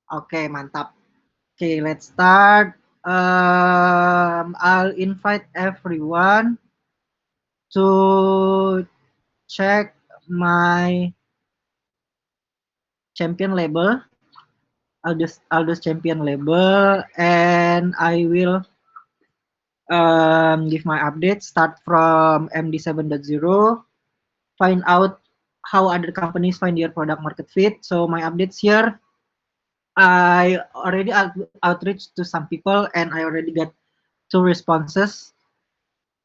Oke, mantap. Oke, let's start. I'll invite everyone to check my champion label, Aldous champion label, and I will give my update. Start from MD 7.0, find out how other companies find their product market fit. So my updates here, I already outreach to some people, and I already got 2 responses.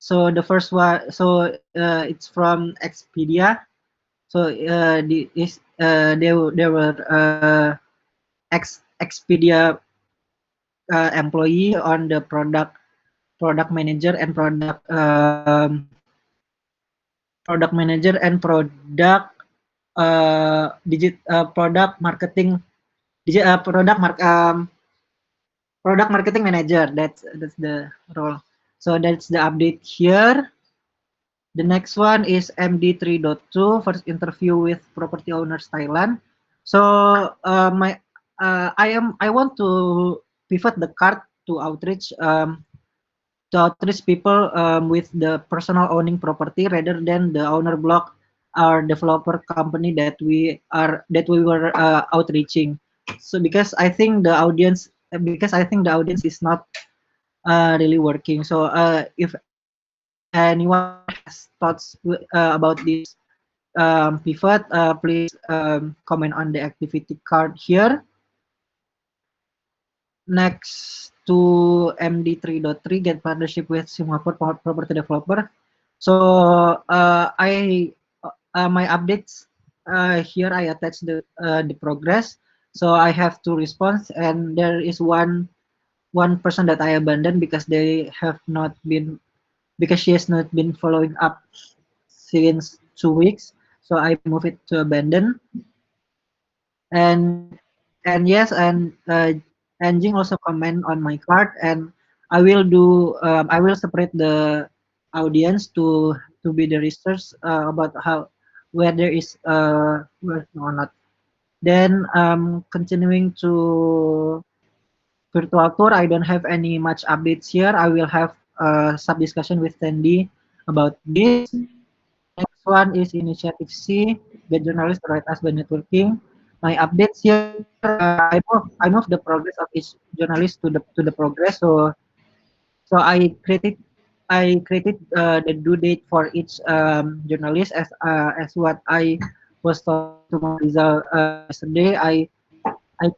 So the first one, so it's from Expedia. So they were Expedia employee on the product manager and product manager and product marketing product marketing manager. That's the role. So that's the update here. The next one is MD 3.2, first interview with property owners Thailand. So I want to pivot the card to outreach people with the personal owning property rather than the owner block or developer company that we were outreaching. So because I think the audience is not really working. So if anyone has thoughts about this pivot, please comment on the activity card here. Next to MD 3.3, get partnership with Singapore property developer. So my updates here I attach the progress. So I have 2 response, and there is one person that I abandoned because she has not been following up since 2 weeks. So I move it to abandon. And yes, and Jing also comment on my card, and I will separate the audience to be the research about how where there is worth or not. Then continuing to virtual tour, I don't have any much updates here. I will have sub discussion with Sandy about this. Next one is initiative C, get journalists to write us by networking. My updates here, I move the progress of each journalist to the progress. So I created the due date for each journalist as what I was talking to my Rizal yesterday. I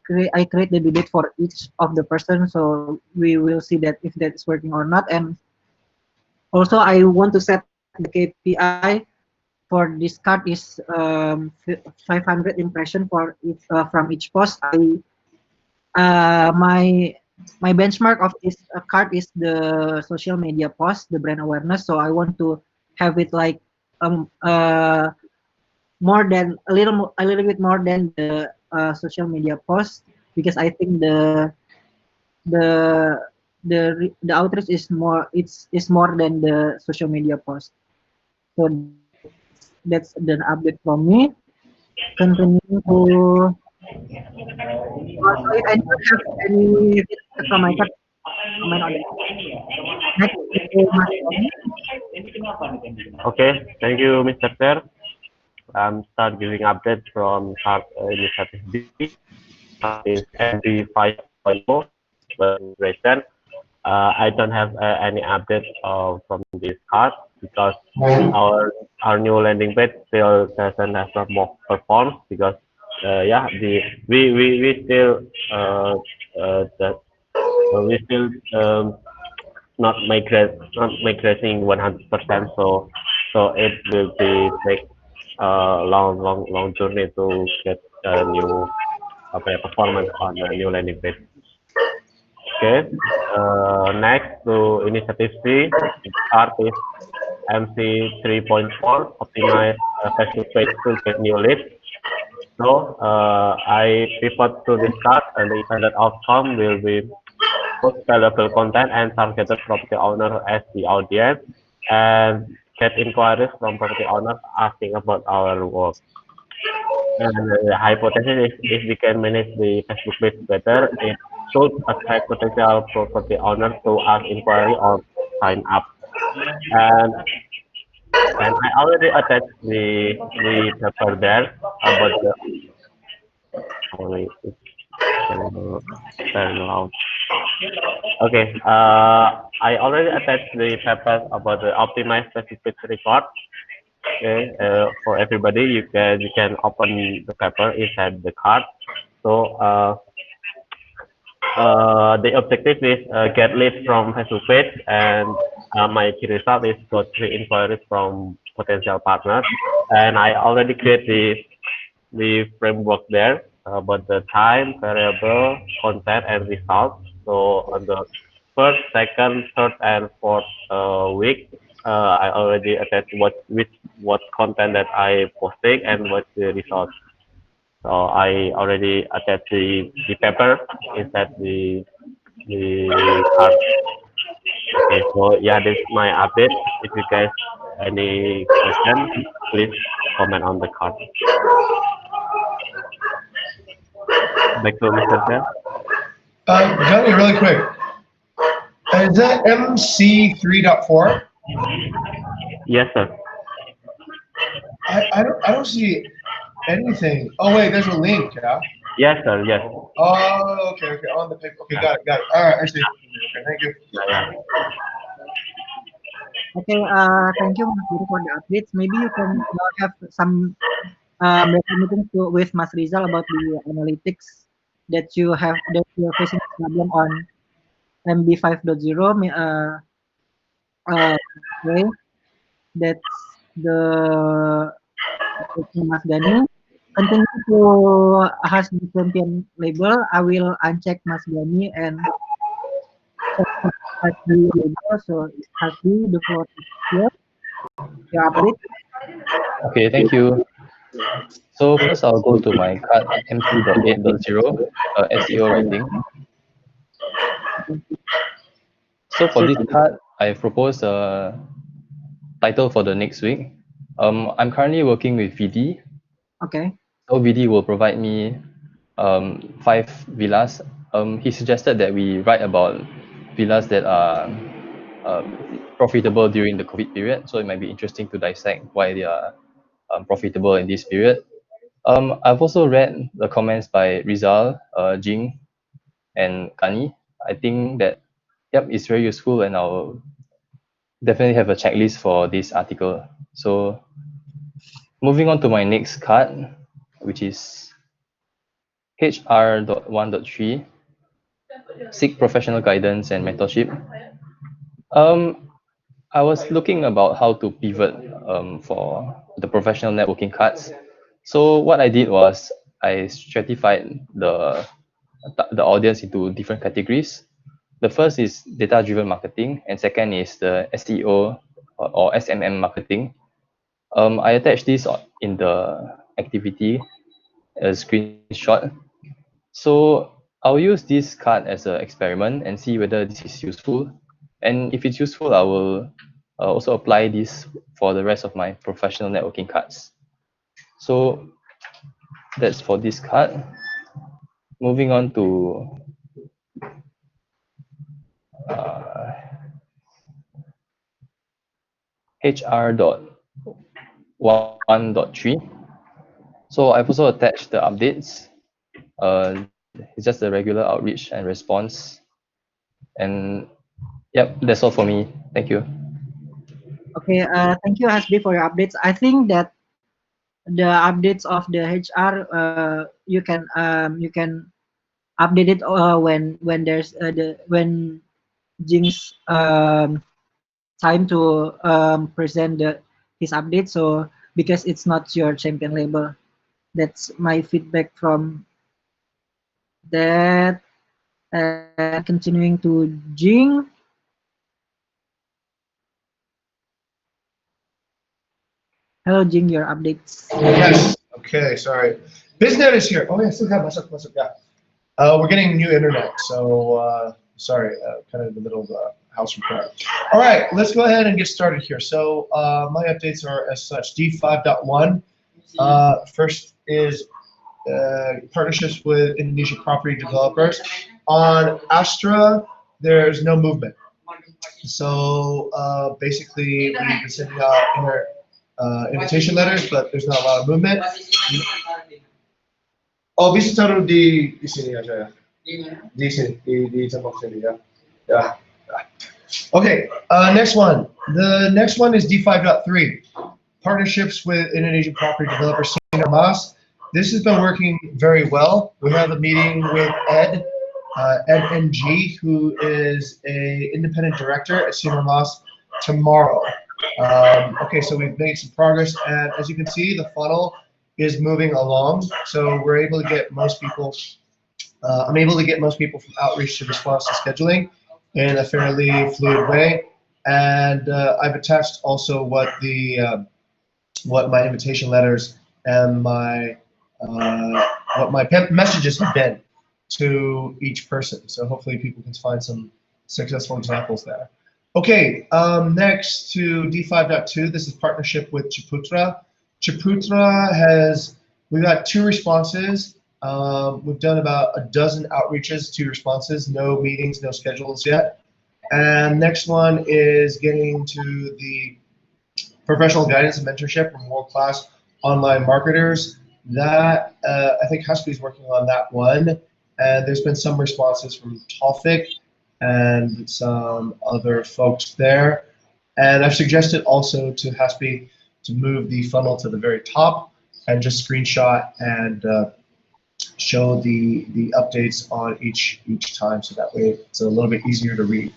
create the due date for each of the person, so we will see that if that is working or not. And also I want to set the KPI for this card is 500 impression for each from each post. My benchmark of this card is the social media post, the brand awareness. So I want to have it like more than a little bit more than the social media post, because I think the the outreach is more than the social media post. So that's the update from me. Continuing to so if anyone have any feedback from my card, comment on that. Next to Mas Tommy. Okay, thank you, Mr. Ter. Start giving updates from card initiative B. Is MB 5.0 version. I don't have any update from this card because our new landing page still doesn't have a mock perform because yeah we still that we still not migrating 100%, so it will be take long journey to get a new performance on the new landing page. Okay, next to initiative C, art is MC 3.4, optimize Facebook page to get new leads. So I pivot to this card, and the intended outcome will be post valuable content and targeted property owner as the audience, and get inquiries from property owners asking about our work. And the hypothesis is if we can manage the Facebook page better, it should attract potential property owners to ask inquiry or sign up. And and I already attached the paper there about the sorry, it's very loud. Okay, I already attached the paper about the optimized specific record. Okay, for everybody, you can open the paper inside the card. So the objective is get leads from Facebook page, and my key result is got three inquiries from potential partners. And I already create the framework there about the time, variable, content, and results. So on the first, second, third, and fourth week, I already attached what content that I posting and what the results. So I already attached the paper inside the card. Okay, so yeah, this is my update. If you guys any question, please comment on the card. Back to Mr. Shah. Johnny, really quick. Is that MC 3.4? Yes, sir. I don't see anything. Oh wait, there's a link, yeah? Yes, sir. Yes. Oh, okay, on the paper. Okay, got it. All right, I see. Okay, thank you. Yeah, yeah. Okay, thank you Mas Guru for the updates. Maybe you can have some better meeting with Mas Rizal about the analytics that you're facing problem on MB 5.0. Okay, that's Mas Gani. Continue to has the champion label. I will uncheck Mas Gani and check has the label. So has the floor is here. Your update. Okay, thank you. So first I'll go to my card MC.8.0 SEO writing. So for this card, I've proposed a title for the next week. I'm currently working with VD. Okay. So VD will provide me 5 villas. He suggested that we write about villas that are profitable during the COVID period. So it might be interesting to dissect why they are profitable in this period. I've also read the comments by Rizal, Jing, and Kani. I think that, yep, it's very useful, and I'll definitely have a checklist for this article. So moving on to my next card, which is HR.1.3, seek professional guidance and mentorship. Um, I was looking about how to pivot for the professional networking cards. So what I did was I stratified the audience into different categories. The first is data-driven marketing, and second is the SEO or SMM marketing. I attached this in the activity a screenshot. So I'll use this card as an experiment and see whether this is useful. And if it's useful, I will also apply this for the rest of my professional networking cards. So that's for this card. Moving on to HR.1.3. So I've also attached the updates. It's just a regular outreach and response. And yep, that's all for me. Thank you. Okay. Thank you, Hasbi, for your updates. I think that the updates of the HR, you can update it when there's when Jing's time to present his update. So because it's not your champion label, that's my feedback from that. And continuing to Jing. Hello, Jing. Your updates. Yes. Okay, sorry. BizNet is here. Oh yeah, still have masuk. Yeah. We're getting new internet, so sorry, kind of in the middle of the house repair. All right, let's go ahead and get started here. So my updates are as such: D5.1. First is partnerships with Indonesian property developers. On Astra, there's no movement. So basically, we've been sending out invitation letters, but there's not a lot of movement. Oh, bisa taruh di sini aja ya. Di sini, di tempat sini ya. Yeah. Okay, next one. The next one is D5.3. Partnerships with Indonesian property developer Senior Mas. This has been working very well. We have a meeting with Ed NG, who is a independent director at Senior Mas tomorrow. Okay, so we've made some progress, and as you can see, the funnel is moving along. So we're able to get most people. I'm able to get most people from outreach to response to scheduling in a fairly fluid way, and I've attached also what my invitation letters and my what my messages have been to each person. So hopefully people can find some successful examples there. Okay, next to D5.2, this is partnership with Ciputra. Ciputra we've got 2 responses. We've done about a dozen outreaches, 2 responses, no meetings, no schedules yet. And next one is getting to the professional guidance and mentorship from world-class online marketers. That I think Haspi is working on that one, and there's been some responses from Tofik and some other folks there. And I've suggested also to Haspi to move the funnel to the very top and just screenshot and show the updates on each time, so that way it's a little bit easier to read.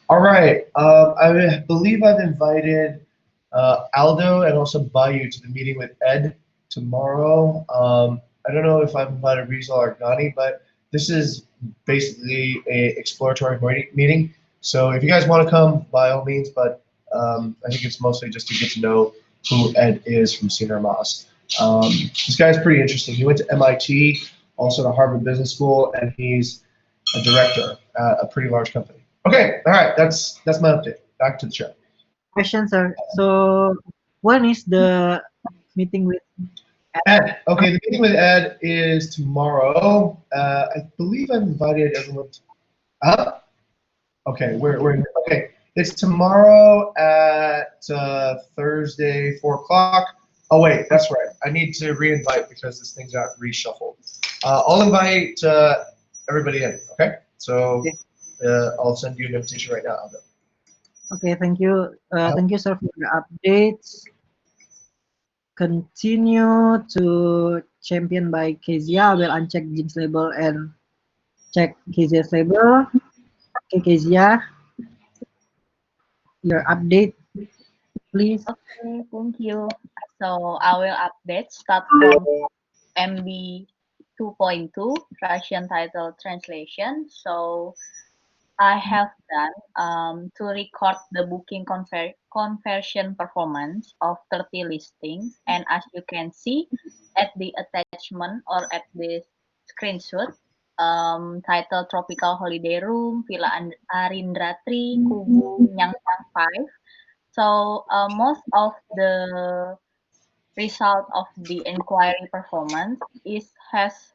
All right, I believe I've invited Aldo and also Bayu to the meeting with Ed tomorrow. I don't know if I've invited Rizal or Ghani, but this is basically a exploratory meeting. So if you guys want to come, by all means, but I think it's mostly just to get to know who Ed is from Senior Mas. This guy's pretty interesting. He went to MIT, also to Harvard Business School, and he's a director at a pretty large company. Okay, all right, that's my update. Back to the show. Question, sir. So when is the meeting with Ed. Okay, the meeting with Ed is tomorrow. I believe I've invited everyone. Okay, we're okay. It's tomorrow at Thursday, 4 o'clock. Oh wait, that's right. I need to re-invite because this thing got reshuffled. I'll invite everybody in. Okay, so I'll send you an invitation right now. Aldo. Okay, thank you. Thank you, sir, for the updates. Continue to champion by Kezia. I will uncheck Jinx label and check Kezia's label. Okay, Kezia, your update, please. Okay, thank you. So I will update start from MB 2.2 Russian title translation. So I have done to record the booking conversion performance of 30 listings, and as you can see at the attachment or at the screenshot, title Tropical Holiday Room, Villa Arindra 3, Kubu, Nyangkang 5. So most of the result of the inquiry performance has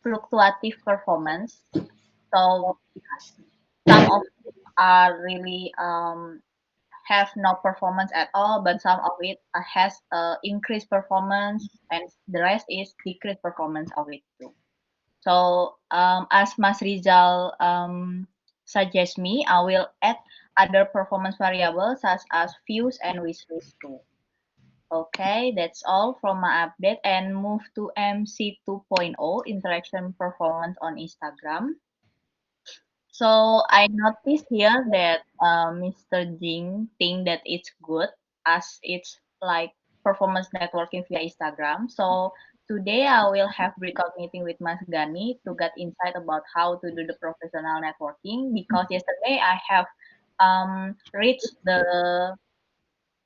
fluctuative performance. So some of it are really have no performance at all, but some of it has increased performance, and the rest is decreased performance of it too. So as Mas Rizal suggest me, I will add other performance variables such as views and wishlist too. Okay, that's all from my update, and move to MC 2.0 interaction performance on Instagram. So I noticed here that Mr. Jing think that it's good as it's like performance networking via Instagram. So today I will have breakout meeting with Mas Gani to get insight about how to do the professional networking, because yesterday I have reached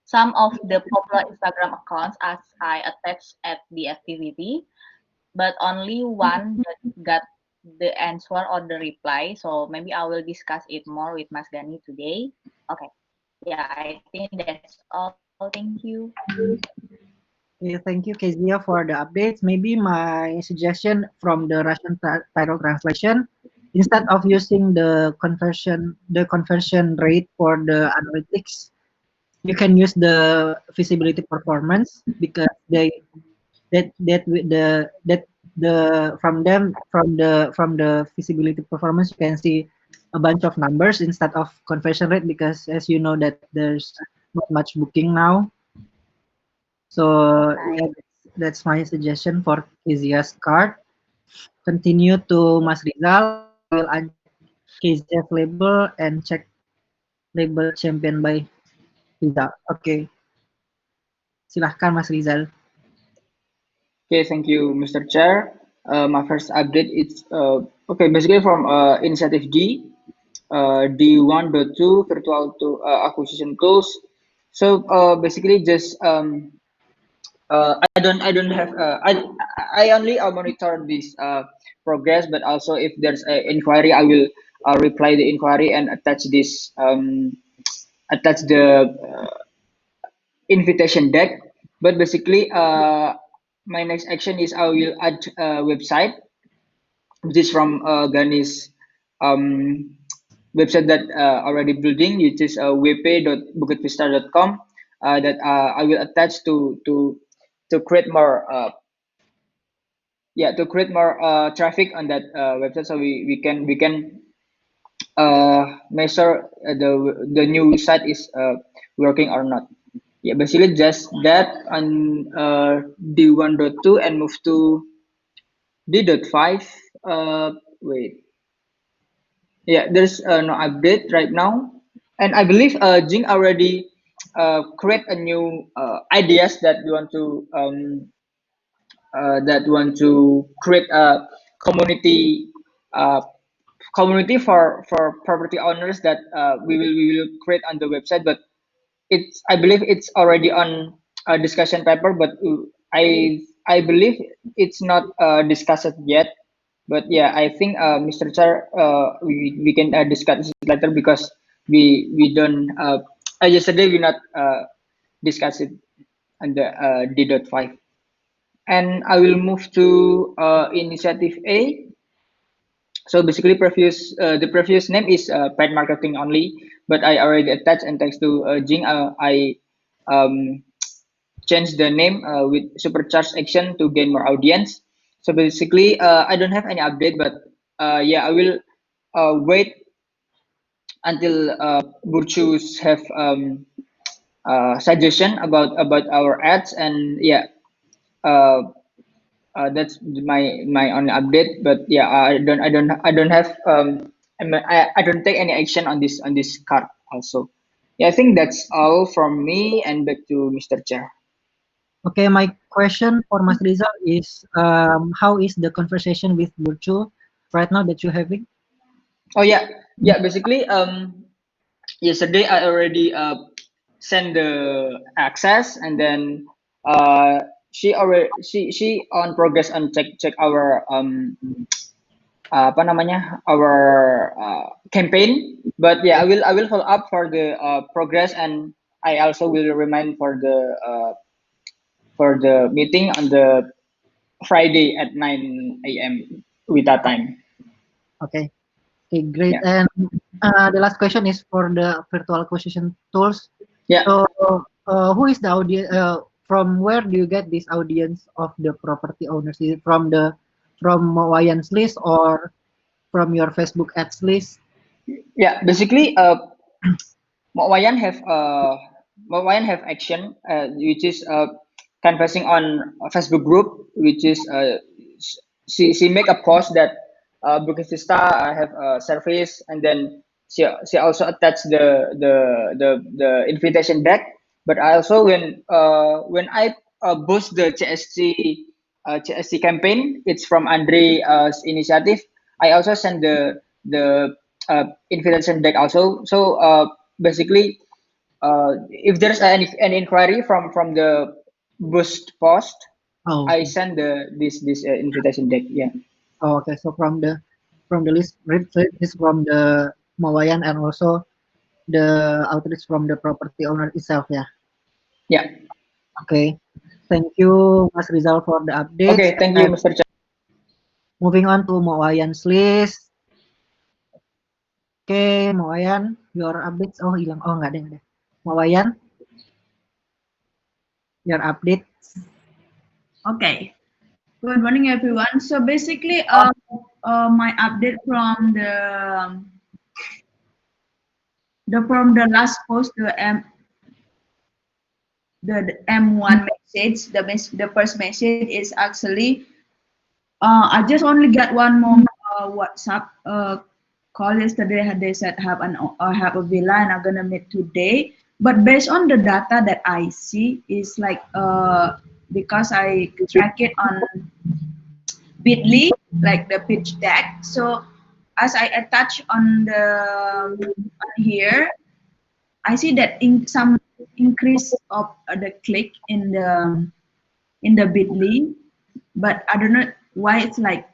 some of the popular Instagram accounts as I attached at the activity, but only one that got the answer or the reply. So maybe I will discuss it more with Mas Gani today. Okay. Yeah, I think that's all. Thank you. Okay, thank you, Kezia, for the updates. Maybe my suggestion from the Russian title translation, instead of using the conversion rate for the analytics, you can use the visibility performance because the from the visibility performance you can see a bunch of numbers instead of conversion rate because as you know that there's not much booking now. So Right. yeah, that's my suggestion for Kezia's card. Continue to Mas Rizal. I will uncheck Kezia's label and check label champion by Rizal. Oke, silahkan Mas Rizal. Okay, thank you, Mr. Chair. My first update is okay, basically from Initiative D, D1.2 virtual to acquisition tools. So basically, just I don't have I only monitor this progress, but also if there's an inquiry, I will reply the inquiry and attach the invitation deck. But basically, my next action is I will add a website, which is from Gani's um, website that already building, which is wp.bukitvista.com, that I will attach to create more to create more traffic on that website, so we can measure the new site is working or not. Yeah, basically just that on D1.2 and move to D.5. Wait, yeah, there's no update right now, and I believe Jing already create a new ideas that want to create a community uh, community for property owners that we will create on the website, but it's I believe it's already on a discussion paper, but I believe it's not discussed yet. But yeah, I think Mr. Char, we can discuss it later because we don't yesterday we not discuss it on the D.5. And I will move to initiative A. So basically, the previous name is paid marketing only, but I already attached and thanks to Jing, I um, changed the name with supercharged action to gain more audience. So basically, I don't have any update, but yeah, I will wait until Burchus have suggestion about our ads, and yeah, uh, that's my only update. But yeah, I don't have I don't take any action on this card also. Yeah, I think that's all from me, and back to Mr. Chair. Okay, my question for Mas Rizal is how is the conversation with Burcu right now that you're having? Oh yeah, basically yesterday I already sent the access, and then she on progress and check our apa namanya our campaign. But yeah, I will follow up for the progress, and I also will remind for the meeting on the Friday at 9 a.m. with that time. Okay, okay, great. Yeah, And the last question is for the virtual acquisition tools. yeah, So, who is the audience? From where do you get this audience of the property owners? Is it from Wayan's list or from your Facebook ads list? yeah. Basically, Mak Wayan have action, which is canvassing on a Facebook group, which is she make a post that Bukit Vista have a service, and then she also attached the invitation deck. But I also when I boost the CSC campaign, it's from Andre's initiative. I also send the invitation deck also. So basically, if there's any inquiry from the boost post, Oh, I okay. send this invitation deck. Yeah, Oh, okay. So from the list, is from the Mawayan and also the outreach from the property owner itself. Yeah. yeah. Okay. Thank you, Mas Rizal, for the updates. Okay, thank you, And Mr. Chan. moving on to Moayan's list. Oke, Moayan, your updates. Oh, hilang. Oh, nggak ada. Moayan, your updates. Okay. Good morning, everyone. So basically, my update from the last post, the M1 message, the first message is actually I just only got one more WhatsApp call yesterday. They said have a villa and I'm gonna meet today. But based on the data that I see, is like because I track it on Bitly, like the pitch deck. So as I attach on the on here, I see that in some increase of the click in the Bitly, but I don't know why it's like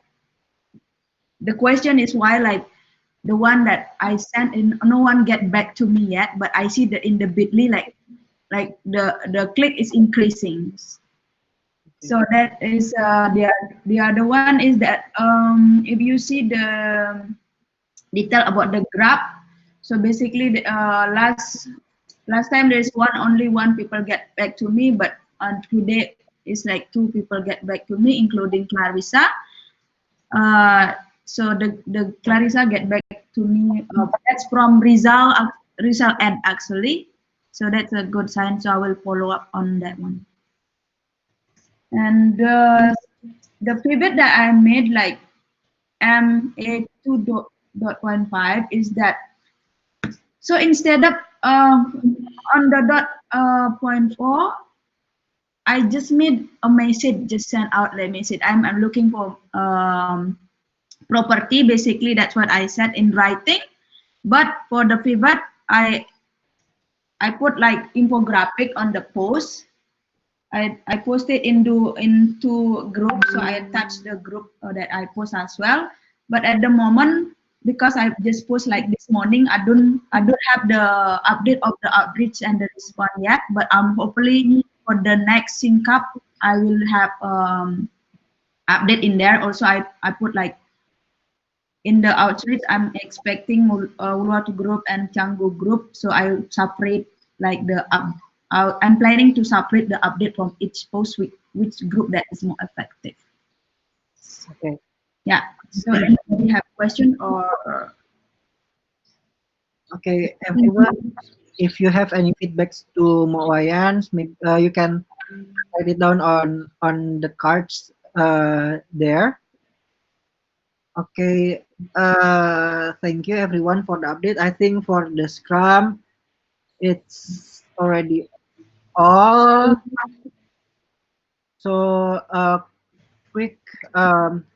the question is why like the one that I sent in no one get back to me yet, but I see that in the Bitly like the click is increasing. So that is the other one is that if you see the detail about the graph, so basically last time there's only one people get back to me, but today it's like two people get back to me, including Clarissa. So the Clarissa get back to me. That's from Rizal Ed actually. So that's a good sign. So I will follow up on that one. And the pivot that I made like MA2.5 is that so instead of on the point 4, I just made a message, just sent out the message. I'm looking for property. Basically, that's what I said in writing. But for the pivot, I put like infographic on the post. I posted into groups, so I attached the group that I post as well. But at the moment, because I just post like this morning, I don't have the update of the outreach and the response yet. But hopefully for the next sync up, I will have update in there. Also, I put like in the outreach, I'm expecting Uluwatu group and Canggu group, so I separate like I'm planning to separate the update from each post with which group that is more effective. Okay. Yeah. So anybody have question or? Okay, everyone. If you have any feedbacks to Moayan, you can write it down on the cards there. Okay, thank you everyone for the update. I think for the Scrum, it's already all. So quick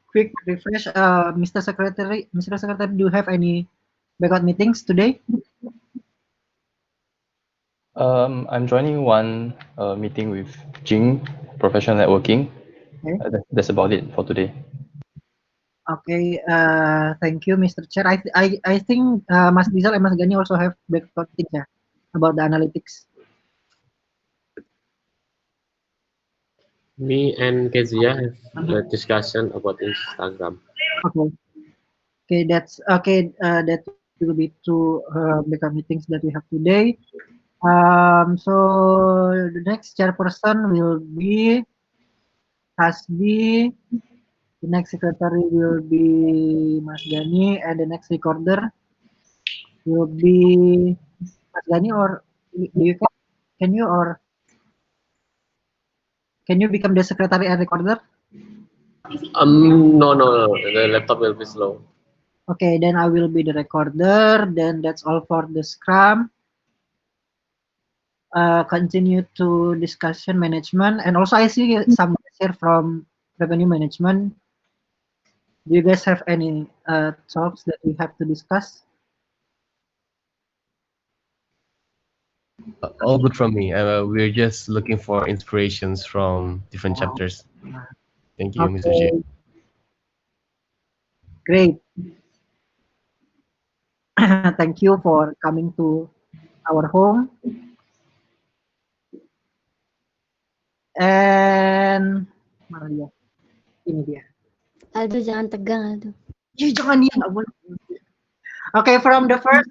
quick refresh. Mr. Secretary, do you have any backup meetings today? I'm joining one meeting with Jing, professional networking. Okay. That's about it for today. Okay, thank you, Mr. Chair. I think Mas Rizal and Mas Gani also have backup meetings ya about the analytics. Me and Kezia have a discussion about Instagram. Okay. Okay, that's okay. That will be two backup meetings that we have today. So the next chairperson will be Hasbi. The next secretary will be Mas Gani, and the next recorder will be Mas Gani. Or you can you or can you become the secretary and recorder? No. The laptop will be slow. Okay, then I will be the recorder. Then that's all for the Scrum. Continue to discussion management, and also I see some here from revenue management. Do you guys have any talks that we have to discuss? All good from me. We're just looking for inspirations from different chapters. Thank you, Mr. J. Okay, great. Thank you for coming to our home. And mana dia? Ini dia. Aduh, jangan tegang, aduh. Jangan dia nggak boleh. Okay, from the first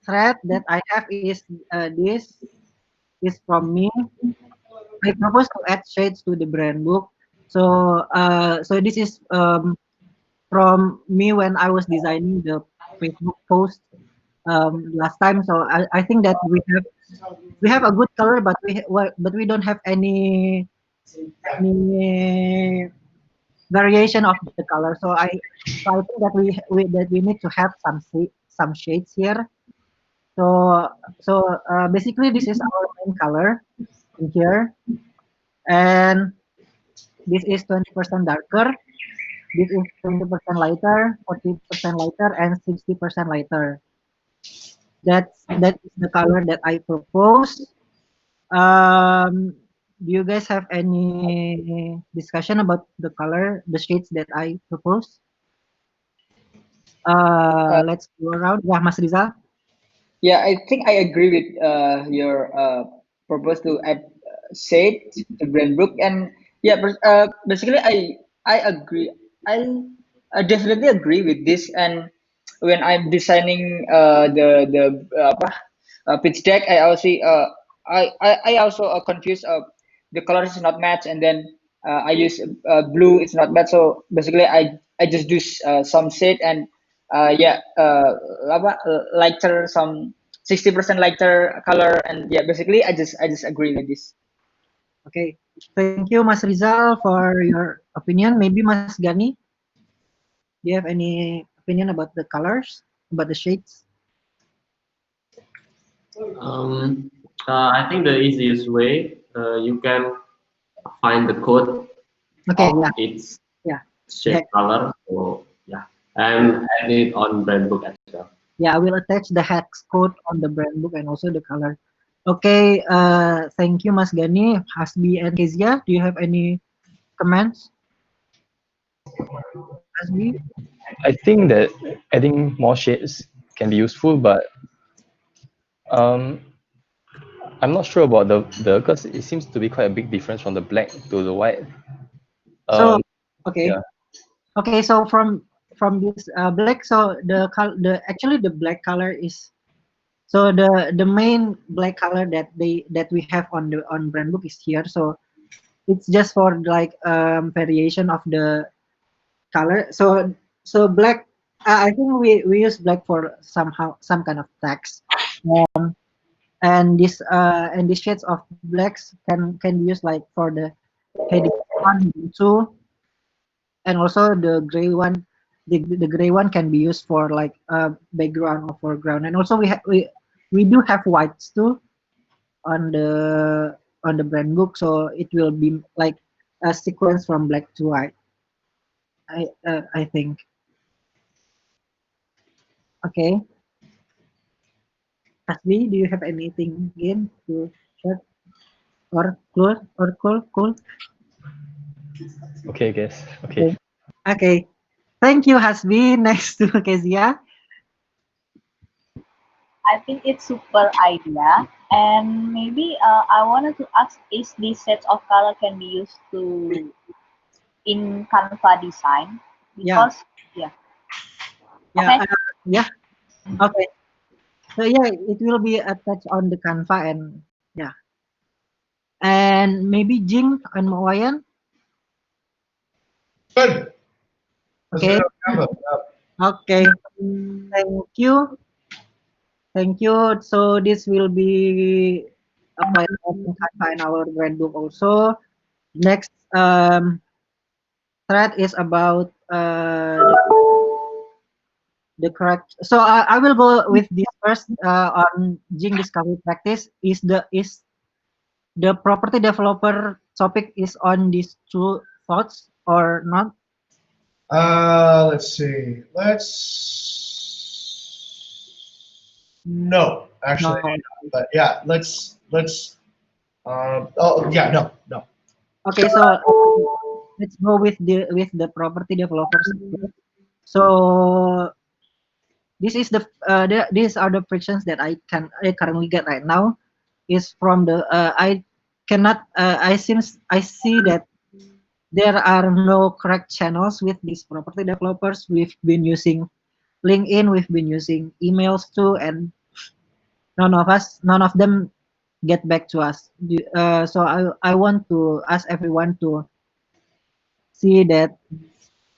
thread that I have is this is from me. I propose to add shades to the brand book. So so this is from me when I was designing the Facebook post last time. So I think that we have a good color, but we don't have any variation of the color. So I think that we need to have some shades here. So basically this is our main color in here, and this is 20% darker. This is 20% lighter, 40% lighter, and 60% lighter. That is the color that I propose. Do you guys have any discussion about the color, the shades that I propose? Let's go around. Yeah, Mas Rizal. Yeah, I think I agree with your purpose to add shade to brand book, and yeah, basically I agree. I definitely agree with this. And when I'm designing the pitch deck, I also confuse the colors is not match, and then I use blue, it's not match. So basically I just do some shade, and yeah, lighter, some 60% lighter color, and yeah, basically I just agree with this. Okay. Thank you, Mas Rizal, for your opinion. Maybe Mas Gani, do you have any opinion about the colors, about the shades? I think the easiest way you can find the code Okay, of yeah, its yeah. shape color. So yeah, and add it on brand book as well. Yeah, I will attach the hex code on the brand book and also the color. Okay, thank you, Mas Gani, Hasbi, and Kezia. Do you have any comments? Hasbi? I think that adding more shades can be useful, but um, I'm not sure about the because it seems to be quite a big difference from the black to the white. So, Um, okay. yeah. Okay, so from this black, so the actually the black color is so the main black color that we have on brand book is here. So it's just for like variation of the color. So black. I think we use black for some kind of text, and these shades of blacks can be used like for the heading one, heading two, and also the gray one. The gray one can be used for like background or foreground, and also we do have whites too on the brand book, so it will be like a sequence from black to white. I think. Okay, Asli, do you have anything again to share or cool? Okay, I guess. Okay. Okay. Okay. Thank you, Hasbi. Next to Kezia. I think it's super idea, and maybe I wanted to ask, is this set of color can be used to in Canva design? Yeah. Because yeah, Yeah. okay. Yeah. Okay. So yeah, it will be attached on the Canva, and yeah, and maybe Jing and Mawayan. Good. Let's do Okay. it on Canva. Okay. Thank you. Thank you. So this will be applied on Canva in our brand book also. Next thread is about the correct. So I will go with this first on Jing discovery practice. Is the property developer topic is on these two thoughts or not? Let's see. No, actually, No. but yeah, let's. Oh yeah, no. Okay, so let's go with the property developers. So these are the frictions that I currently get right now is from the I cannot. I see that there are no correct channels with these property developers. We've been using LinkedIn, we've been using emails too, and none of them get back to us. So I want to ask everyone to see that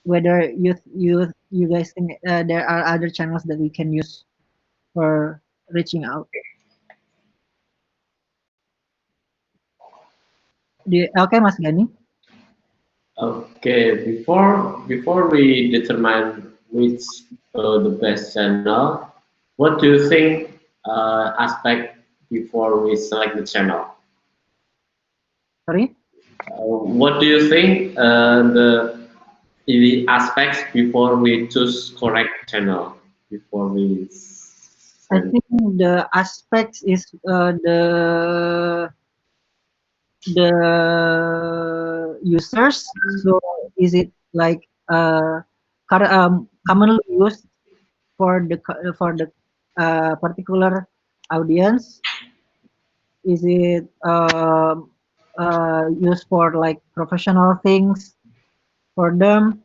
whether you guys think there are other channels that we can use for reaching out. Okay, Mas Gani? Okay, before we determine which the best channel, what do you think aspect before we select the channel? Sorry? What do you think the aspects before we choose correct channel before we I send? think the aspects is the users. So is it like commonly used for the particular audience? Is it used for like professional things for them?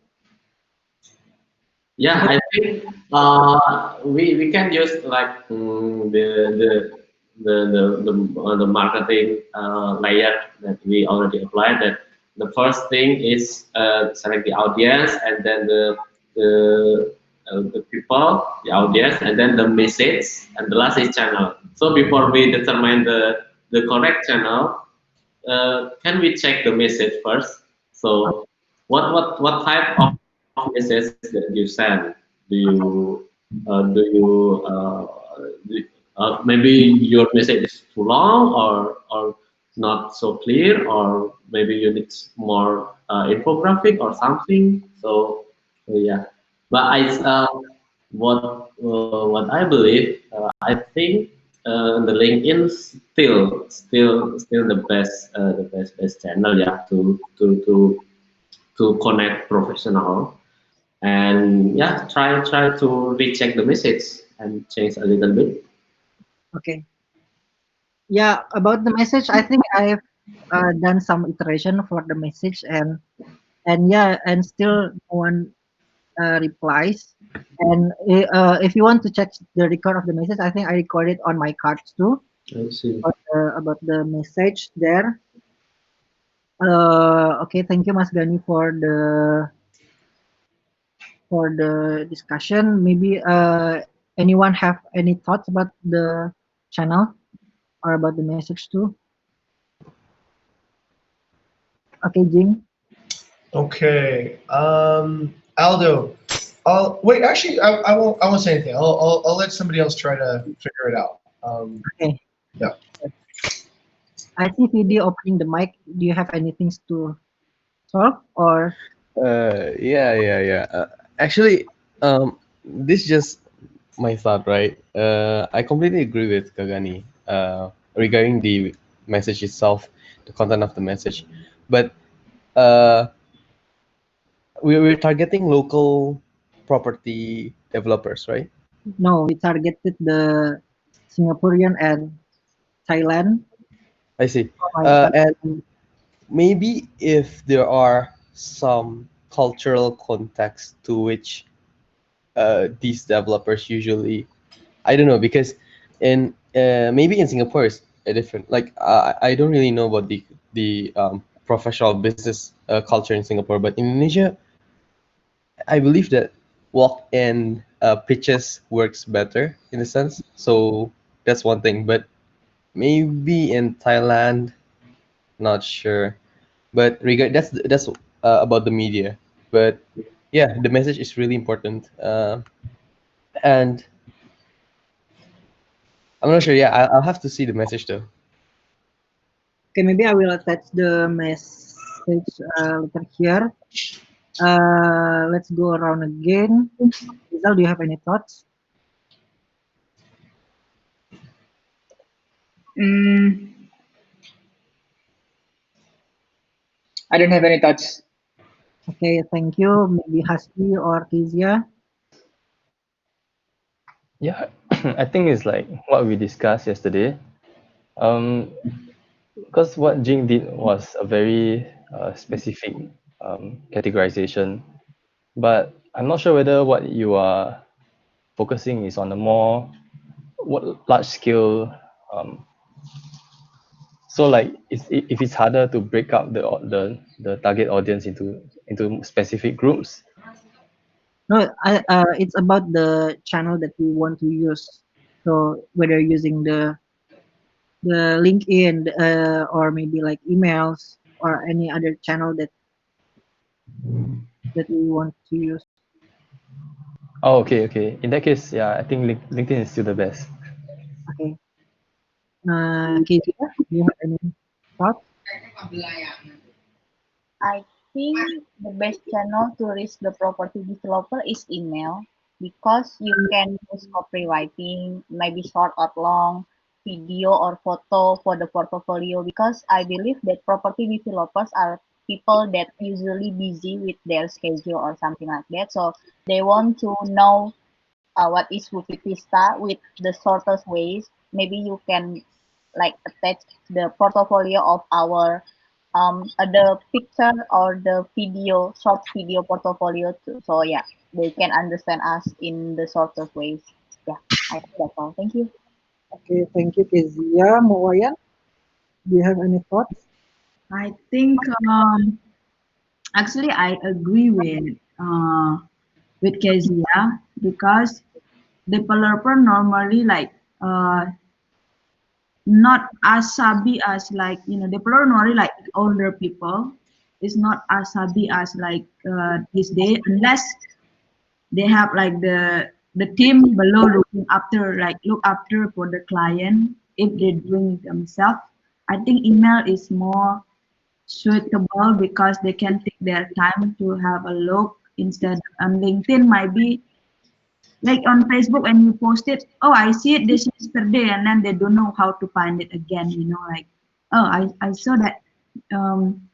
Yeah, I think we can use like the marketing layer that we already applied. That the first thing is select the audience, and then the people, the audience, and then the message, and the last is channel. So before we determine the correct channel, can we check the message first? So what type of message that you send? Do you maybe your message is too long or not so clear, or maybe you need more infographic or something. So yeah, but what I believe, I think the LinkedIn still the best channel, yeah, to connect professional, and yeah, try to recheck the message and change a little bit. Okay. Yeah, about the message, I think I've done some iteration for the message, and yeah, and still no one replies. And if you want to check the record of the message, I think I recorded on my cards too I see. about the message there. Okay, thank you, Mas Gani, for the discussion. Maybe anyone have any thoughts about the channel or about the message too? Okay, Jing. Okay. Aldo. Wait. Actually, I won't say anything. I'll let somebody else try to figure it out. Okay. Yeah. I see video opening the mic. Do you have anything to solve or? Yeah. Actually, this just my thought, right? I completely agree with Kagani regarding the message itself, the content of the message. But uh, we're targeting local property developers, right? No, we targeted the Singaporean and Thailand. I see. Oh my God. And maybe if there are some cultural context to which these developers usually, I don't know, because in maybe in Singapore it's a different. Like I don't really know about the professional business culture in Singapore, but in Indonesia, I believe that walk-in pitches works better in a sense. So that's one thing. But maybe in Thailand, not sure. But that's about the media. But yeah, the message is really important. And I'm not sure. Yeah, I'll have to see the message though. Okay, maybe I will attach the message later here. Let's go around again. Rizal, do you have any thoughts? Mm, I don't have any thoughts. Okay, thank you. Maybe Hasbi or Kezia. Yeah, I think it's like what we discussed yesterday. Um, because what Jing did was a very specific categorization, but I'm not sure whether what you are focusing is on a more large scale. So like if it's harder to break up the target audience into specific groups. No, it's about the channel that we want to use. So whether using the LinkedIn or maybe like emails or any other channel that we want to use. Oh, okay. In that case, yeah, I think LinkedIn is still the best. Okay. Kezia, do you have any thoughts? I think the best channel to reach the property developer is email because you can use copywriting, maybe short or long, video or photo for the portfolio because I believe that property developers are people that usually busy with their schedule or something like that. So they want to know what is Bukit Vista with the shortest ways. Maybe you can like attach the portfolio of our the picture or the video short video portfolio too. So yeah, they can understand us in the shortest ways. Yeah, I think that's all. Thank you. Okay, thank you, Kezia. Mowayan, do you have any thoughts? I think actually I agree with Kezia because developer normally like not as savvy as like developer normally like older people is not as savvy as like this day unless they have like the team below looking after like look after for the client if they doing themselves. I think email is more suitable because they can take their time to have a look instead on LinkedIn might be like on Facebook when you post it, oh I see it this yesterday and then they don't know how to find it again, like oh I saw that um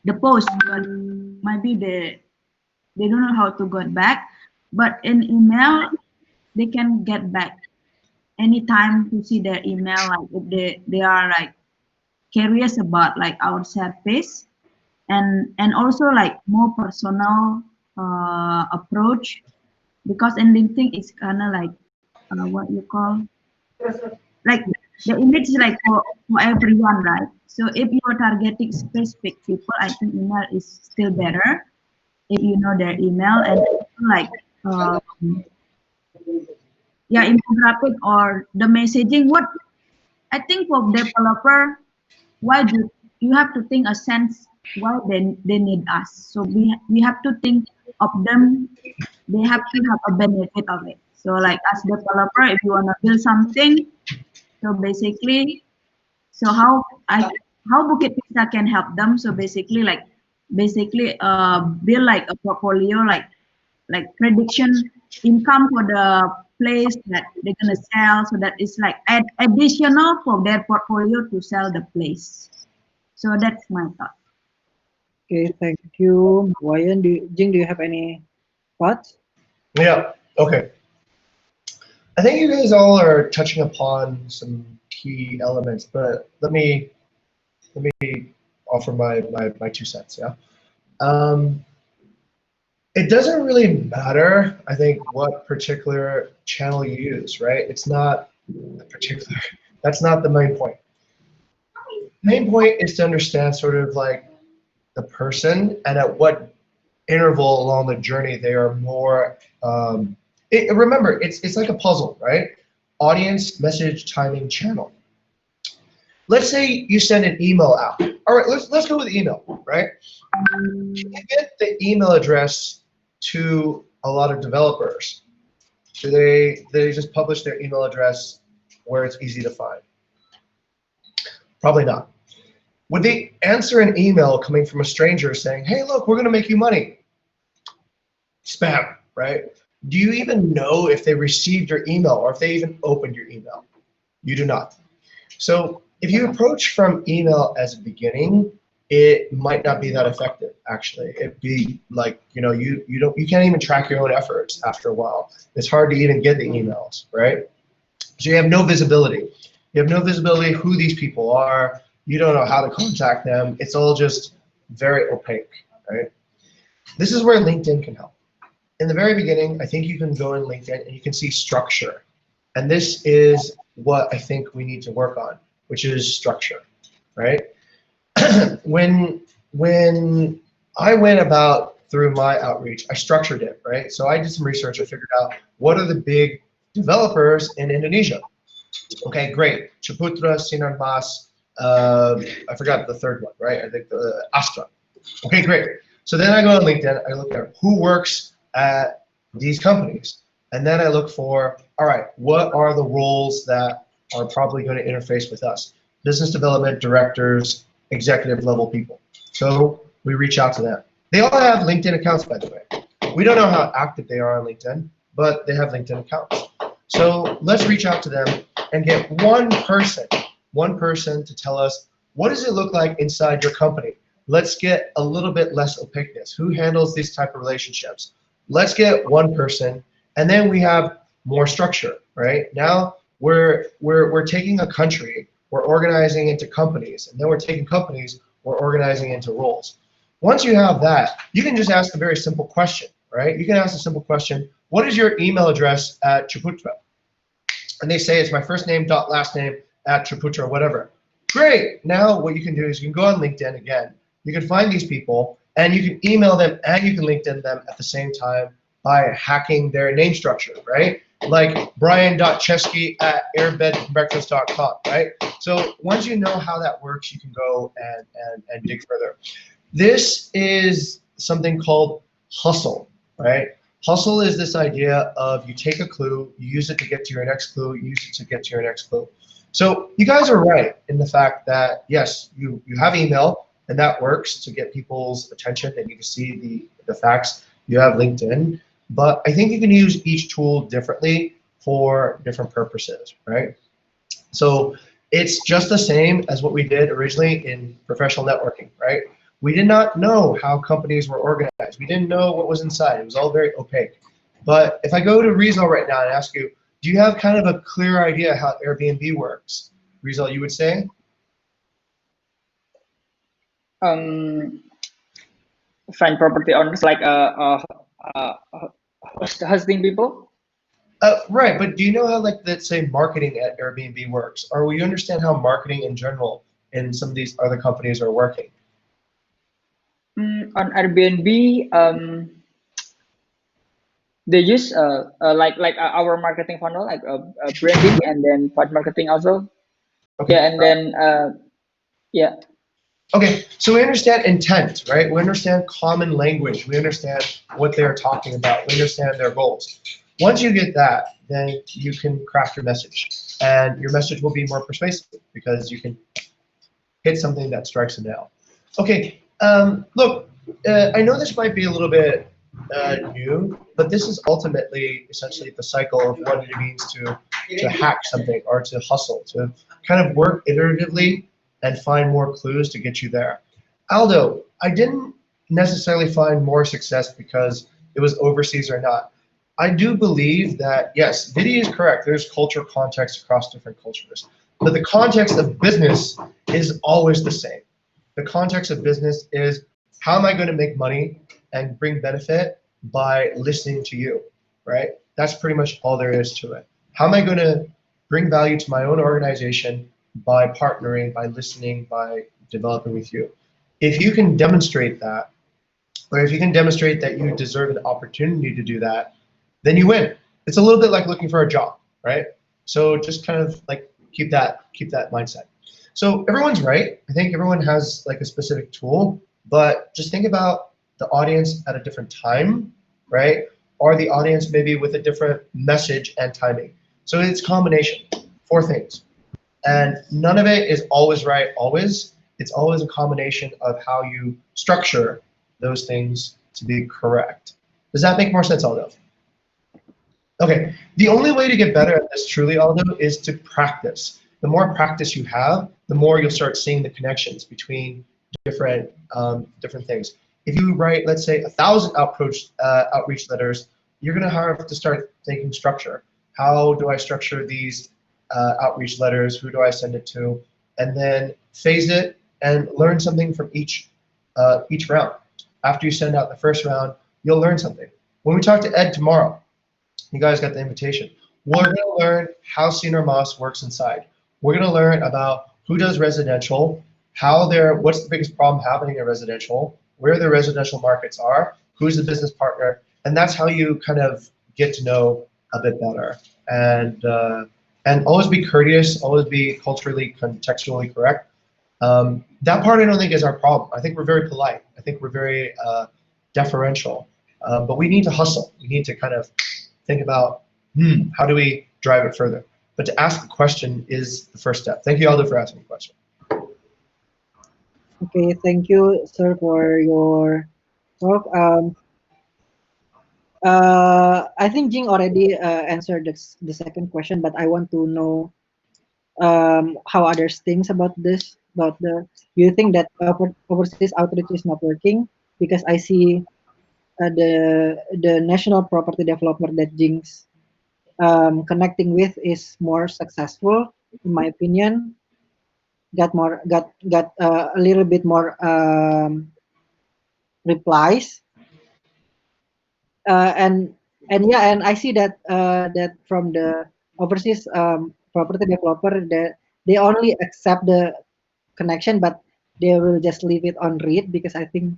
the post but maybe they don't know how to get back. But in email they can get back anytime to see their email like if they are like curious about like our service and also like more personal approach because in LinkedIn it's kind of like what you call like the image is like for everyone, right? So if you are targeting specific people, I think email is still better if you know their email and like um, yeah infographic or the messaging. What I think for developer, why do you have to think a sense why they need us? So we have to think of them. They have to have a benefit of it. So like as developer, if you wanna build something, so basically, so how Bukit Vista can help them? So basically build like a portfolio like prediction income for the place that they're gonna sell. So that it's like additional for their portfolio to sell the place. So that's my thought. Okay, thank you, Mowayan. Jing, do you have any thoughts? Yeah. Okay. I think you guys all are touching upon some key elements, but let me offer my 2 cents. Yeah. Um, it doesn't really matter, I think, what particular channel you use, right? It's not the particular. That's not the main point. Main point is to understand sort of like the person and at what interval along the journey they are more. Remember, it's like a puzzle, right? Audience, message, timing, channel. Let's say you send an email out. All right, let's go with email, right? You get the email address to a lot of developers. Do they just publish their email address where it's easy to find? Probably not. Would they answer an email coming from a stranger saying, hey, look, we're going to make you money? Spam, right? Do you even know if they received your email or if they even opened your email? You do not. So if you approach from email as a beginning, it might not be that effective. Actually, it'd be like you can't even track your own efforts after a while. It's hard to even get the emails, right? So you have no visibility. You have no visibility who these people are. You don't know how to contact them. It's all just very opaque, right? This is where LinkedIn can help. In the very beginning, I think you can go in LinkedIn and you can see structure. And this is what I think we need to work on, which is structure, right? when I went about through my outreach, I structured it, right? So I did some research. I figured out what are the big developers in Indonesia. Okay, great. Ciputra, Sinar Mas, I forgot the third one, right? I think the Astra. Okay, great. So then I go on LinkedIn, I look at who works at these companies. And then I look for, all right, what are the roles that are probably going to interface with us? Business development directors, executive level people. So we reach out to them. They all have LinkedIn accounts, by the way. We don't know how active they are on LinkedIn, but they have LinkedIn accounts. So let's reach out to them and get one person to tell us, what does it look like inside your company? Let's get a little bit less opaqueness. Who handles these type of relationships? Let's get one person, and then we have more structure, right? Now we're taking a country, we're organizing into companies, and then we're taking companies, we're organizing into roles. Once you have that, you can just ask a very simple question, right? You can ask a simple question, what is your email address at Ciputra? And they say it's my first name dot last name at Ciputra, whatever. Great, now what you can do is you can go on LinkedIn again. You can find these people, and you can email them, and you can LinkedIn them at the same time by hacking their name structure, right? Like brian.chesky at airbedbreakfast.com, right? So once you know how that works, you can go and dig further. This is something called hustle, right? Hustle is this idea of you take a clue, you use it to get to your next clue, you use it to get to your next clue. So you guys are right in the fact that, yes, you have email, and that works to get people's attention. They need to see the facts. You have LinkedIn, but I think you can use each tool differently for different purposes, right? So it's just the same as what we did originally in professional networking, right? We did not know how companies were organized. We didn't know what was inside. It was all very opaque. But if I go to Rizal right now and ask you, do you have kind of a clear idea how Airbnb works? Rizal, you would say? Find property owners like hosting people. Right, but do you know how, like, let's say marketing at Airbnb works? Or will you understand how marketing in general in some of these other companies are working? On Airbnb, they use like our marketing funnel, like branding and then part marketing also. Okay. Yeah, and then yeah. Okay, so we understand intent, right? We understand common language. We understand what they're talking about. We understand their goals. Once you get that, then you can craft your message, and your message will be more persuasive because you can hit something that strikes a nail. Okay, look, I know this might be a little bit new, but this is ultimately essentially the cycle of what it means to hack something or to hustle, to kind of work iteratively and find more clues to get you there. Aldo, I didn't necessarily find more success because it was overseas or not. I do believe that, yes, Vidi is correct. There's cultural context across different cultures. But the context of business is always the same. The context of business is, how am I going to make money and bring benefit by listening to you, right? That's pretty much all there is to it. How am I going to bring value to my own organization by partnering, by listening, by developing with you? If you can demonstrate that, or if you can demonstrate that you deserve an opportunity to do that, then you win. It's a little bit like looking for a job, right? So just kind of like keep that mindset. So everyone's right. I think everyone has like a specific tool, but just think about the audience at a different time, right? Or the audience maybe with a different message and timing. So it's a combination, 4 things. And none of it is always right, always. It's always a combination of how you structure those things to be correct. Does that make more sense, Aldo? Okay, the only way to get better at this truly, Aldo, is to practice. The more practice you have, the more you'll start seeing the connections between different things. If you write, let's say, 1,000 outreach letters, you're gonna have to start thinking structure. How do I structure these outreach letters? Who do I send it to? and then phase it and learn something from each round. After you send out the first round, you'll learn something. When we talk to Ed tomorrow, you guys got the invitation. We're going to learn how Senior Moss works inside. We're going to learn about who does residential, what's the biggest problem happening in residential, where the residential markets are, who's the business partner, and that's how you kind of get to know a bit better. And always be courteous, always be culturally, contextually correct. That part I don't think is our problem. I think we're very polite. I think we're very deferential. But we need to hustle. We need to kind of think about, how do we drive it further? But to ask the question is the first step. Thank you, Aldo, for asking the question. Okay, thank you, sir, for your talk. I think Jing already answered the second question, but I want to know how others thinks about this. Do you think that overseas outreach is not working? Because I see the national property developer that Jing's connecting with is more successful, in my opinion. Got a little bit more replies, and yeah, and I see that that from the overseas property developer that they only accept the connection, but they will just leave it on read because I think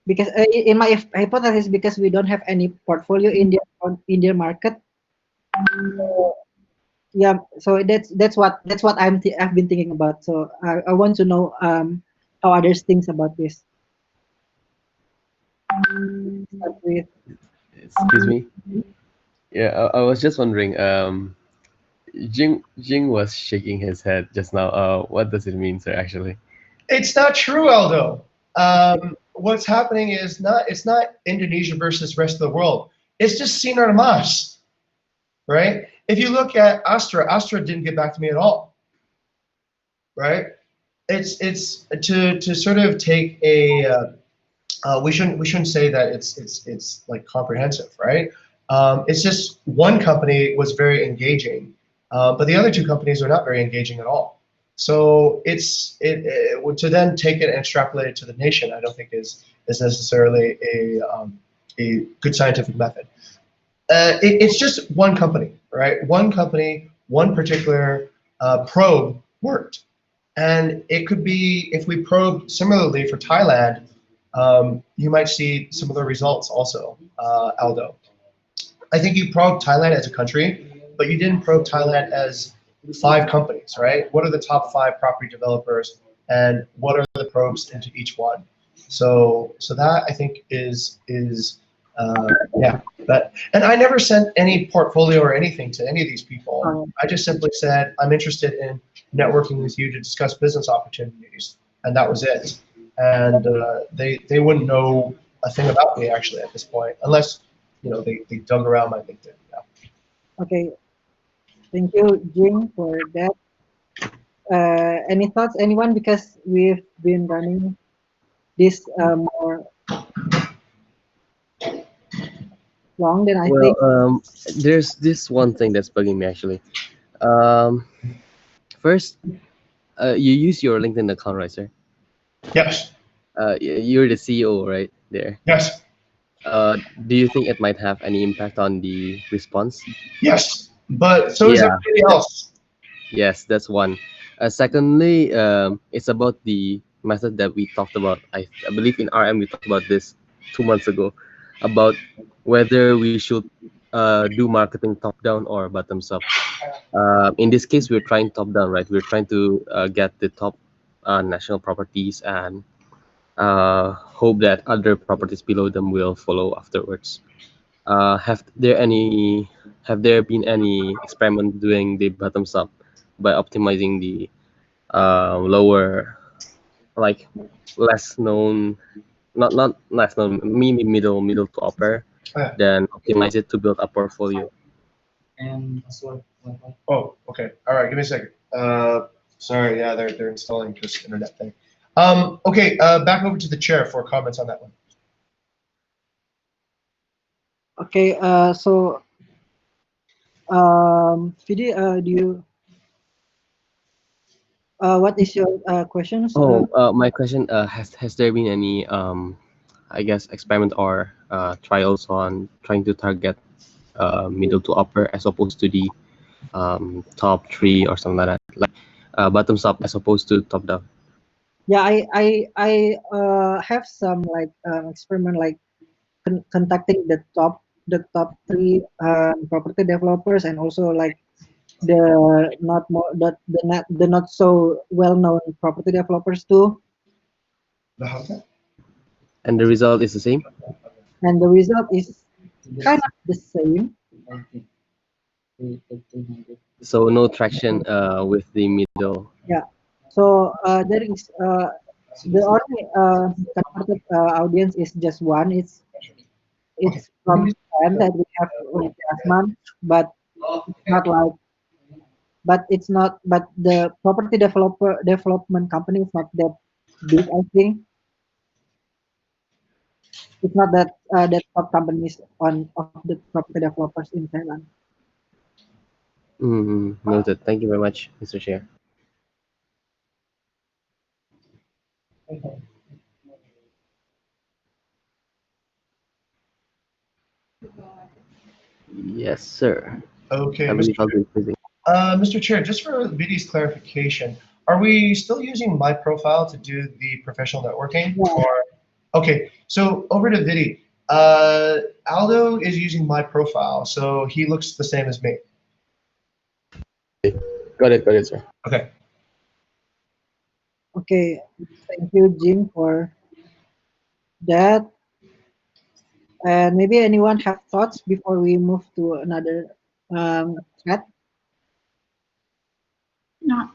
because in my hypothesis because we don't have any portfolio in their market. Yeah, so that's what I've been thinking about. So I want to know how others thinks about this. Start with Excuse me. Yeah, I was just wondering. Jing was shaking his head just now. What does it mean, sir? Actually. It's not true, Aldo. What's happening is it's not Indonesia versus rest of the world. It's just Sinar Mas, right? If you look at Astra didn't get back to me at all, right? It's to sort of take a we shouldn't say that it's like comprehensive, right? It's just one company was very engaging, but the other two companies are not very engaging at all. So to then take it and extrapolate it to the nation, I don't think is necessarily a good scientific method. It's just one company, right? One company, one particular probe worked. And it could be, if we probe similarly for Thailand, you might see similar results also, Aldo. I think you probed Thailand as a country, but you didn't probe Thailand as 5 companies, right? What are the top 5 property developers, and what are the probes into each one? So that I think is yeah. And I never sent any portfolio or anything to any of these people. I just simply said I'm interested in networking with you to discuss business opportunities, and that was it. And they wouldn't know a thing about me actually at this point, unless they dug around my LinkedIn. Yeah. okay. Thank you, Jing, for that. Any thoughts, anyone? Because we've been running this more long than I think. Well, there's this one thing that's bugging me actually. Um, First, you use your LinkedIn account, right, sir? Yes. You're the CEO, right there. Yes. Do you think it might have any impact on the response? Yes. But so is Yeah. everybody else. Yes, that's one. Secondly, it's about the method that we talked about. I believe in RM we talked about this 2 months ago, about whether we should do marketing top down or bottoms up. In this case, we're trying top down, right? We're trying to get the top national properties and hope that other properties below them will follow afterwards. Have there been any experiment doing the bottoms up by optimizing the lower, like less known, not less known, middle to upper, Yeah. then optimize it to build a portfolio? Oh, okay. All right. Give me a second. Sorry. Yeah, they're installing this internet thing. Okay. Back over to the chair for comments on that one. Okay. So, Vidi, do you? What is your questions? Oh, my question, has there been any I guess experiment or trials on trying to target middle to upper as opposed to the top three or something like that, like bottoms up as opposed to top down? Yeah, I have some like experiment like contacting the top three property developers, and also like the not so well known property developers too, Okay. And the result is the same. and the result is kind of the same. So no traction with the middle. Yeah. So there is the only converted audience is just one. It's from Japan that we have like last month, but it's not like but the property development company is not that big. I think it's not that that top companies on of the property developers in Thailand. Noted. Thank you very much, Mr. Chair. Yes, sir. Okay, I believe I'll be quizzing. Mr. Chair, just for VD's clarification, are we still using my profile to do the professional networking? Yeah. Or okay, so over to Vidi. Aldo is using my profile, so he looks the same as me. Got it, sir. Okay. Okay. Thank you, Jim, for that. And maybe anyone have thoughts before we move to another chat? No.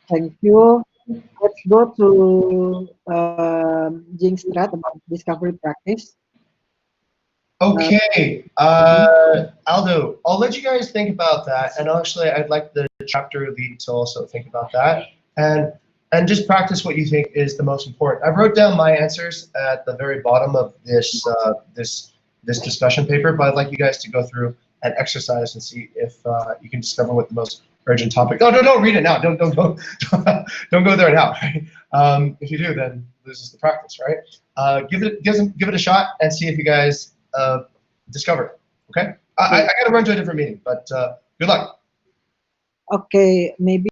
Thank you. Let's go to Jing's thread about discovery practice. Okay, Aldo, I'll let you guys think about that, and actually, I'd like the chapter lead to also think about that, and just practice what you think is the most important. I wrote down my answers at the very bottom of this discussion paper, but I'd like you guys to go through and exercise and see if you can discover what the most urgent topic. Oh, no, don't read it now. Don't go don't go there now. Right? If you do, then loses the practice, right? Give it a shot and see if you guys discover it. Okay. I got to run to a different meeting, but good luck. Okay, maybe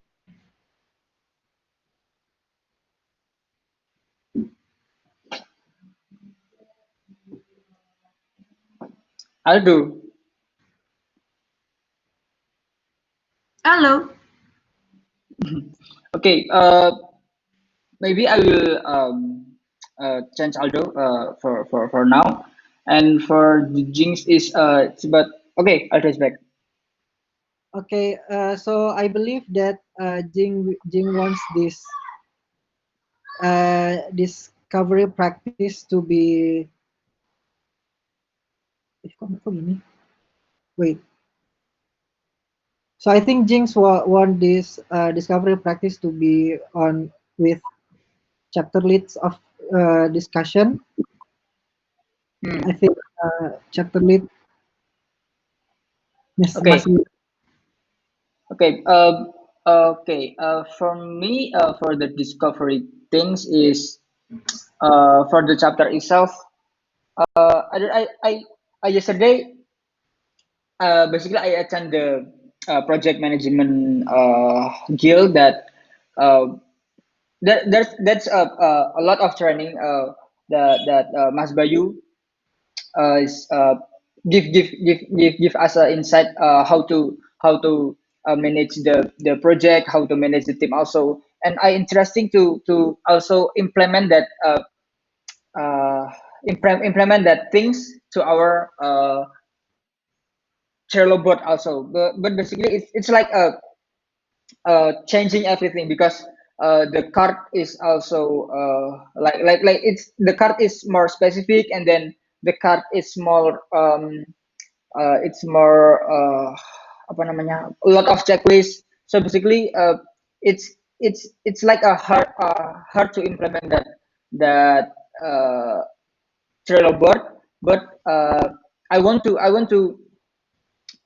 I'll do. Hello. Okay. Maybe I will change Aldo for now, and for the Jinx is but okay. I'll trace back. okay. So I believe that Jing wants this discovery practice to be. Kok gini? Wait. So I think Jinx want this discovery practice to be on with chapter leads of discussion. I think chapter lead Okay. masih Okay. Okay. For me, for the discovery things is for the chapter itself. I yesterday basically I attend the project management guild that uh, that's a lot of training that Mas Bayu is give us an insight how to manage the project, how to manage the team also, and I interesting to also implement that implement that things to our Trello board also. But basically it's like changing everything because the card is also like it's the card is more specific, and then the card is more it's more apa namanya, a lot of checklists. So basically it's like a hard to implement that Trello board, but I want to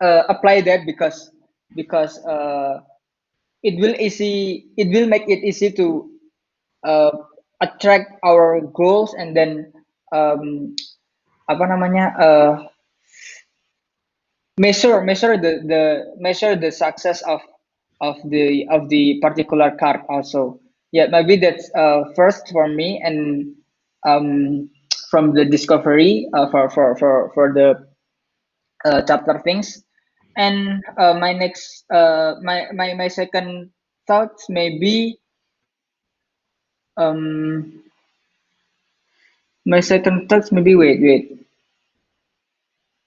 apply that because it will make it easy to uh, attract our goals, and then apa namanya measure the success of the particular card also. Yeah, maybe that's first for me, and um, from the discovery for the chapter things. And my next my second thoughts maybe um my second thoughts maybe wait,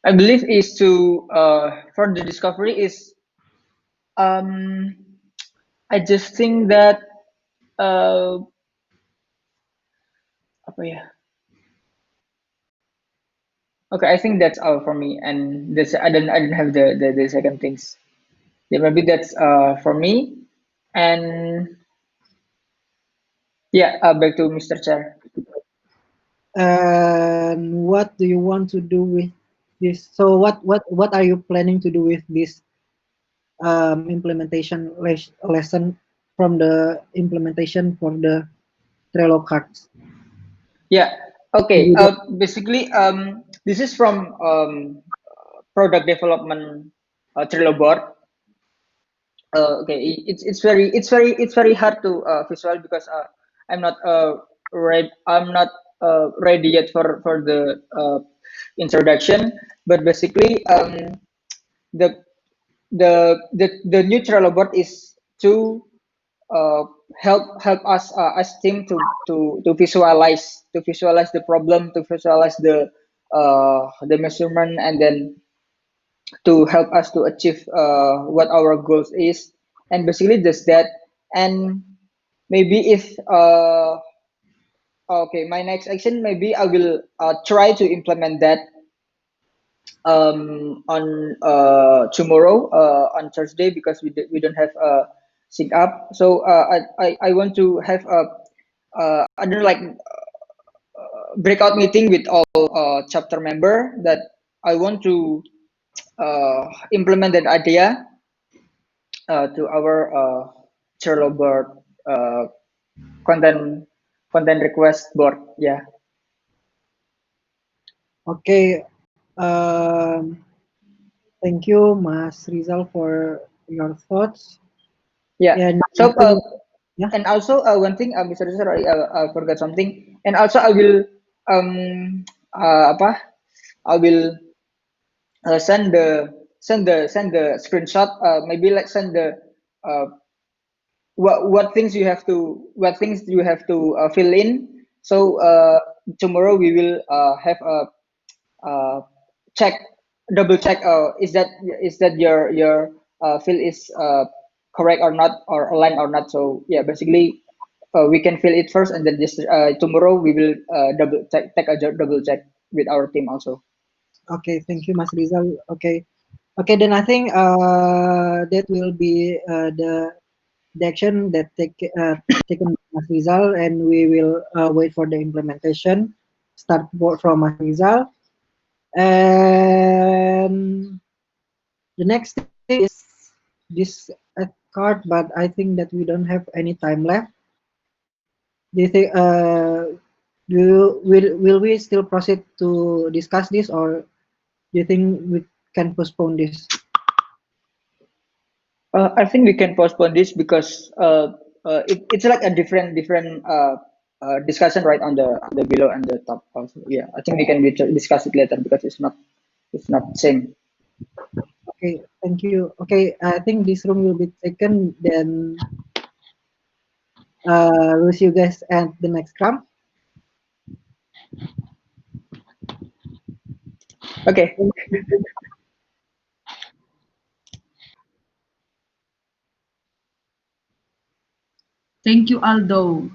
I believe is to for the discovery is um I just think that uh apa ya, okay, I think that's all for me, and this I don't have the second things. Yeah, maybe that's for me. And yeah, back to Mr. Chair. And what do you want to do with this? So what are you planning to do with this implementation lesson from the implementation for the Trello cards? Yeah. Okay. You don't- Basically, this is from product development Trello board. Okay, it's very hard to visual because I'm not I'm not ready yet for the introduction. But basically, the the new Trello board is to uh, help us as team to visualize the problem, to visualize the measurement, and then to help us to achieve what our goals is. And basically just that. And maybe if okay, my next action, maybe I will try to implement that on tomorrow, on Thursday, because we don't have a sync up. So I want to have a I don't know, like breakout meeting with all chapter member, that I want to implement that idea to our Trello board, uh, content content request board. Yeah. Okay. Thank you, Mas Rizal, for your thoughts. Yeah. And I So think, yeah. and also one thing, Mr. Sir, I forgot something. And also I will apa? I will send the screenshot. Maybe like send the uh, what things you have to fill in. So tomorrow we will have a check, double check. Is that your fill is correct or not, or aligned or not? So yeah, basically we can fill it first, and then just tomorrow we will double check, take a double check with our team also. Okay, thank you, Mas Rizal. Okay. Okay, then I think that will be the action that taken by Mas Rizal, and we will wait for the implementation. Start from Mas Rizal, and the next thing is this card, but I think that we don't have any time left. Do you think will we still proceed to discuss this, or do you think we can postpone this? I think we can postpone this because it's like a different discussion right on the below and the top also. Yeah, I think we can discuss it later because it's not same. Okay, thank you. Okay, I think this room will be taken. Then we'll see you guys at the next round. Okay. Thank you, Aldo.